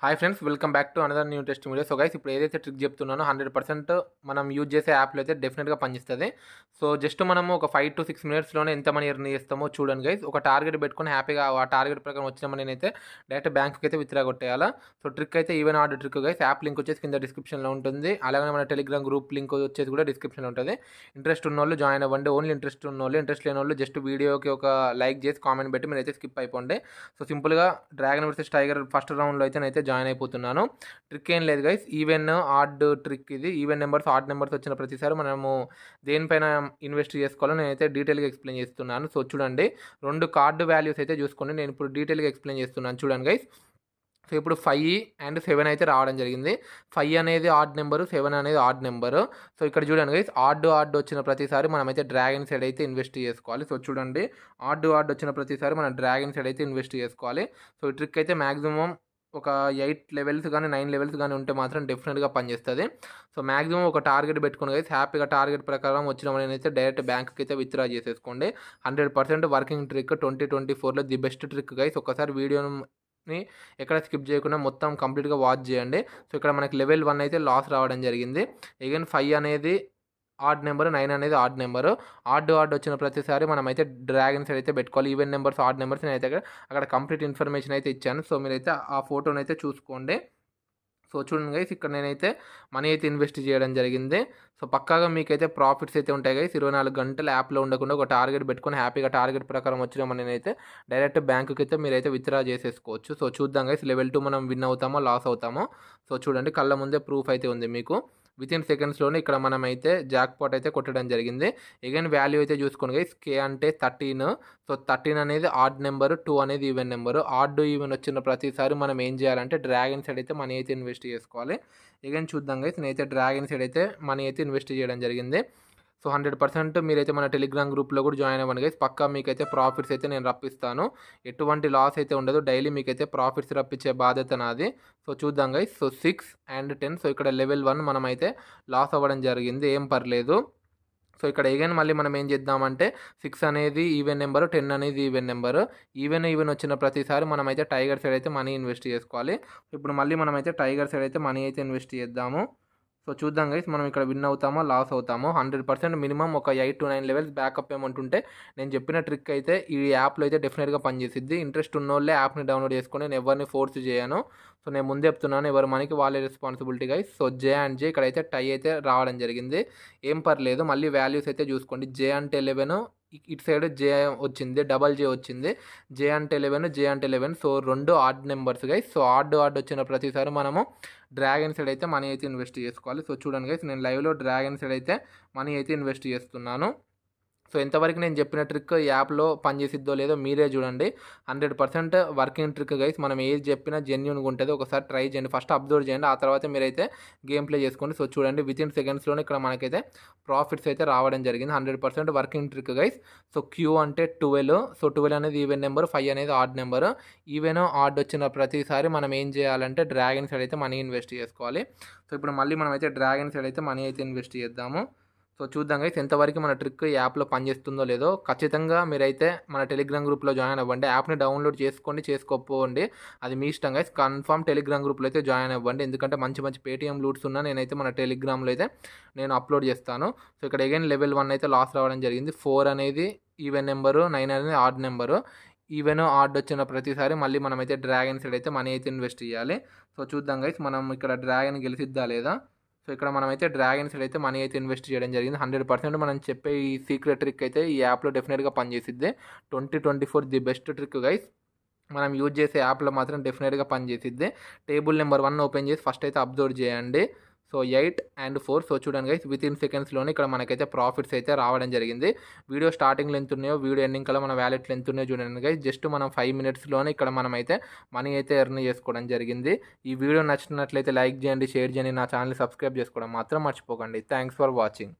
Hi friends, welcome back to another new test video. So guys, ఇప్పుడు ఏదైతే trick చెప్తున్నానో 100% మనం యూజ్ చేసే యాప్లో అయితే డెఫినెట్గా పనిచేస్తుంది. సో జస్ట్ మనము ఒక 5 to 6 మినిట్స్లోనే ఎంత మనీ ఎర్న్ చేస్తామో చూడండి గైస్. ఒక టార్గెట్ పెట్టుకొని హ్యాపీగా ఆ టార్గెట్ ప్రకారం వచ్చిన మనీని అయితే డైరెక్ట్ బ్యాంక్కి అయితే విత్డ్రా కొట్టేయాలా. సో ట్రిక్ అయితే even odd trick guys. App link వచ్చేసి కింద డిస్క్రిప్షన్లో ఉంటుంది. అలాగే మన టెలిగ్రామ్ గ్రూప్ లింక్ వచ్చేసి కూడా డిస్క్రిప్షన్లో ఉంటుంది. ఇంట్రెస్ట్ ఉన్న వాళ్ళు జాయిన్ అవ్వండి. ఓన్లీ ఇంట్రెస్ట్ ఉన్న వాళ్ళు, ఇంట్రెస్ట్ లేని వాళ్ళు జస్ట్ వీడియోకి ఒక లైక్ చేసి కామెంట్ పెట్టి మీరైతే స్కిప్ అయిపోండి. సో సింపుల్గా డ్రాగన్ వర్సెస్ టైగర్ ఫస్ట్ రౌండ్లో అయితే జాయిన్ అయిపోతున్నాను. ట్రిక్ ఏం లేదు గైస్, ఈవెన్ ఆడ్ ట్రిక్ ఇది. ఈవెన్ నెంబర్స్, ఆడ్ నెంబర్స్ వచ్చిన ప్రతిసారి మనము దేనిపైన ఇన్వెస్ట్ చేసుకోవాలో నేనైతే డీటెయిల్గా ఎక్స్ప్లెయిన్ చేస్తున్నాను. సో చూడండి, 2 కార్డు వాల్యూస్ అయితే చూసుకోండి. నేను ఇప్పుడు డీటెయిల్గా ఎక్స్ప్లెయిన్ చేస్తున్నాను చూడండి గైస్. సో ఇప్పుడు 5 and 7 అయితే రావడం జరిగింది. 5 అనేది ఆడ్ నెంబరు, 7 అనేది ఆడ్ నెంబరు. సో ఇక్కడ చూడండి గైస్, ఆడ్ వచ్చిన ప్రతిసారి మనమైతే డ్రాగన్ సైడ్ అయితే ఇన్వెస్ట్ చేసుకోవాలి. సో చూడండి, ఆడ్ వచ్చిన ప్రతిసారి మనం డ్రాగన్ సైడ్ అయితే ఇన్వెస్ట్ చేసుకోవాలి. సో ఈ ట్రిక్ అయితే మ్యాక్సిమం ఒక 8 లెవెల్స్ కానీ 9 లెవెల్స్ కానీ ఉంటే మాత్రం డెఫినెట్గా పనిచేస్తుంది. సో మ్యాక్సిమం ఒక టార్గెట్ పెట్టుకుని గైస్, హ్యాపీగా టార్గెట్ ప్రకారం వచ్చిన మనీ అయితే డైరెక్ట్ బ్యాంక్కి అయితే విత్డ్రా చేసేసుకోండి. 100% వర్కింగ్ ట్రిక్. 2024లో ది బెస్ట్ ట్రిక్ గైస్. ఒకసారి వీడియోని ఎక్కడ స్కిప్ చేయకుండా మొత్తం కంప్లీట్గా వాచ్ చేయండి. సో ఇక్కడ మనకి లెవెల్ 1 అయితే లాస్ రావడం జరిగింది. అగైన్ 5 అనేది ఆడ్ నెంబర్, 9 అనేది ఆడ్ నెంబరు. ఆడ్ వచ్చిన ప్రతిసారి మనమైతే డ్రాగన్ సైడ్ అయితే పెట్టుకోవాలి. ఈవెన్ నెంబర్స్, ఆడ్ నెంబర్స్ నేనైతే అక్కడ కంప్లీట్ ఇన్ఫర్మేషన్ అయితే ఇచ్చాను. సో మీరైతే ఆ ఫోటోని అయితే చూసుకోండి. సో చూడండి గైస్, ఇక్కడ నేనైతే మనీ అయితే ఇన్వెస్ట్ చేయడం జరిగింది. సో పక్కాగా మీకైతే ప్రాఫిట్స్ అయితే ఉంటాయి గైస్. 24 గంటలు యాప్లో ఉండకుండా ఒక టార్గెట్ పెట్టుకొని హ్యాపీగా టార్గెట్ ప్రకారం వచ్చిన మనీని అయితే డైరెక్ట్ బ్యాంకుకి అయితే మీరైతే విత్డ్రా చేసేసుకోవచ్చు. సో చూద్దాం గైస్, లెవెల్ 2 మనం విన్ అవుతామో లాస్ అవుతామో. సో చూడండి, కళ్ళ ముందే ప్రూఫ్ అయితే ఉంది మీకు. వితిన్ సెకండ్స్లోనే ఇక్కడ మనమైతే జాక్ పాట్ అయితే కొట్టడం జరిగింది. అగైన్ వాల్యూ అయితే చూసుకోండి గైస్. కే అంటే 13. సో 13 అనేది ఆడ్ నెంబరు, 2 అనేది ఈవెన్ నెంబరు. ఆడ్ ఈవెన్ వచ్చిన ప్రతిసారి మనం ఏం చేయాలంటే డ్రాగన్ సైడ్ అయితే మనీ అయితే ఇన్వెస్ట్ చేసుకోవాలి. అగైన్ చూద్దాం గైస్, నేనైతే డ్రాగన్ సైడ్ అయితే మనీ అయితే ఇన్వెస్ట్ చేయడం జరిగింది. సో 100% మీరైతే మన టెలిగ్రామ్ గ్రూప్లో కూడా జాయిన్ అవ్వండి గైస్. పక్కా మీకైతే ప్రాఫిట్స్ అయితే నేను రప్పిస్తాను. ఎటువంటి లాస్ అయితే ఉండదు. డైలీ మీకైతే ప్రాఫిట్స్ రప్పించే బాధ్యత నాది. సో చూద్దాం గైస్. So 6 and 10. సో ఇక్కడ లెవెల్ 1 మనమైతే లాస్ అవ్వడం జరిగింది, ఏం పర్లేదు. సో ఇక్కడ అగైన్ మళ్ళీ మనం ఏం చేద్దామంటే 6 అనేది ఈవెన్ నెంబరు, 10 అనేది ఈవెన్ నెంబరు. ఈవెన్ వచ్చిన ప్రతిసారి మనమైతే టైగర్ సైడ్ అయితే మనీ ఇన్వెస్ట్ చేసుకోవాలి. ఇప్పుడు మళ్ళీ మనమైతే టైగర్ సైడ్ అయితే మనీ అయితే ఇన్వెస్ట్ చేద్దాము. సో చూద్దాం గైస్, మనం ఇక్కడ విన్ అవుతామో లాస్ అవుతామో. 100% మినిమం ఒక 8 to 9 లెవెల్స్ బ్యాకప్ అమౌంట్ ఉంటే నేను చెప్పిన ట్రిక్ అయితే ఈ యాప్లో అయితే డెఫినెట్గా పనిచేసిద్ది. ఇంట్రెస్ట్ ఉన్నోళ్ళే యాప్ని డౌన్లోడ్ చేసుకొని, నేను ఎవరిని ఫోర్స్ చేయను. సో నేను ముందే చెప్తున్నాను, ఎవరి మనకి వాళ్ళే responsibility guys. So J and J ఇక్కడైతే టై అయితే రావడం జరిగింది, ఏం పర్లేదు. మళ్ళీ వాల్యూస్ అయితే చూసుకోండి. జే అంటే 11, ఇటు సైడ్ జే వచ్చింది, డబల్ జే వచ్చింది. జే అంటే 11, జే అంటే 11. So 2 odd numbers guys. So odd వచ్చిన ప్రతిసారి మనము డ్రాగన్ సైడ్ అయితే మనీ అయితే ఇన్వెస్ట్ చేసుకోవాలి. సో చూడండి గైస్, నేను లైవ్లో డ్రాగన్ సైడ్ అయితే మనీ అయితే ఇన్వెస్ట్ చేస్తున్నాను. సో ఎంతవరకు నేను చెప్పిన ట్రిక్ యాప్లో పనిచేసిద్దో లేదో మీరే చూడండి. 100% వర్కింగ్ ట్రిక్ గైస్. మనం ఏది చెప్పినా జెన్యూన్గా ఉంటుంది. ఒకసారి ట్రై చేయండి, ఫస్ట్ అబ్జర్వ్ చేయండి, ఆ తర్వాత మీరైతే గేమ్ ప్లే చేసుకోండి. సో చూడండి, వితిన్ సెకండ్స్లోనే ఇక్కడ మనకైతే ప్రాఫిట్స్ అయితే రావడం జరిగింది. 100% working trick guys. So Q అంటే 12. సో 12 అనేది ఈవెన్ నెంబర్, 5 అనేది ఆడ్ నెంబర్. ఈవెన్ ఆడ్ వచ్చిన ప్రతిసారి మనం ఏం చేయాలంటే డ్రాగన్ సైడ్ అయితే మనీ ఇన్వెస్ట్ చేసుకోవాలి. సో ఇప్పుడు మళ్ళీ మనమైతే డ్రాగన్ సైడ్ అయితే మనీ అయితే ఇన్వెస్ట్ చేద్దాము. సో చూద్దాం గైస్, ఎంతవరకు మన ట్రిక్ యాప్లో పనిచేస్తుందో లేదో. ఖచ్చితంగా మీరైతే మన టెలిగ్రామ్ గ్రూప్లో జాయిన్ అవ్వండి. యాప్ని డౌన్లోడ్ చేసుకోండి, చేసుకోకపోండి, అది మీ ఇష్టం గైస్. కన్ఫర్మ్ టెలిగ్రామ్ గ్రూప్లో అయితే జాయిన్ అవ్వండి. ఎందుకంటే మంచి మంచి పేటీఎం లూట్స్ ఉన్నా నేనైతే మన టెలిగ్రామ్లో అయితే నేను అప్లోడ్ చేస్తాను. సో ఇక్కడ అగైన్ లెవెల్ 1 అయితే లాస్ రావడం జరిగింది. 4 అనేది ఈవెన్ నెంబరు, 9 అనేది ఆడ్ నెంబరు. ఈవెన్ ఆడ్ వచ్చిన ప్రతిసారి మళ్ళీ మనమైతే డ్రాగన్ సైడ్ అయితే మనీ అయితే ఇన్వెస్ట్ చేయాలి. సో చూద్దాం గైస్, మనం ఇక్కడ డ్రాగన్ గెలిచిద్దా లేదా. సో ఇక్కడ మనమైతే డ్రాగన్ సైడ్ అయితే మనీ అయితే ఇన్వెస్ట్ చేయడం జరిగింది. 100% మనం చెప్పే ఈ సీక్రెట్ ట్రిక్ అయితే ఈ యాప్లో డెఫినెట్గా పనిచేసిద్ది. 2024 ది బెస్ట్ ట్రిక్ గైస్. మనం యూజ్ చేసే యాప్లో మాత్రం డెఫినెట్గా పనిచేసిద్ది. టేబుల్ నెంబర్ 1 ఓపెన్ చేసి ఫస్ట్ అయితే అబ్జర్వ్ చేయండి. So 8 and 4. సో చూడండి గైస్, వితిన్ సెకండ్స్లోనే ఇక్కడ మనకైతే ప్రాఫిట్స్ అయితే రావడం జరిగింది. వీడియో స్టార్టింగ్లో ఎంత ఉన్నాయో, వీడియో ఎండింగ్ కల్లా మన వ్యాలెట్లో ఎంత ఉన్నాయో చూడండి గైస్. జస్ట్ మనం 5 మినిట్స్లోనే ఇక్కడ మనమైతే మనీ అయితే ఎర్న్ చేసుకోవడం జరిగింది. ఈ వీడియో నచ్చినట్లయితే లైక్ చేయండి, షేర్ చేయండి, నా ఛానల్ని సబ్స్క్రైబ్ చేసుకోవడం మాత్రం మర్చిపోకండి. Thanks for watching.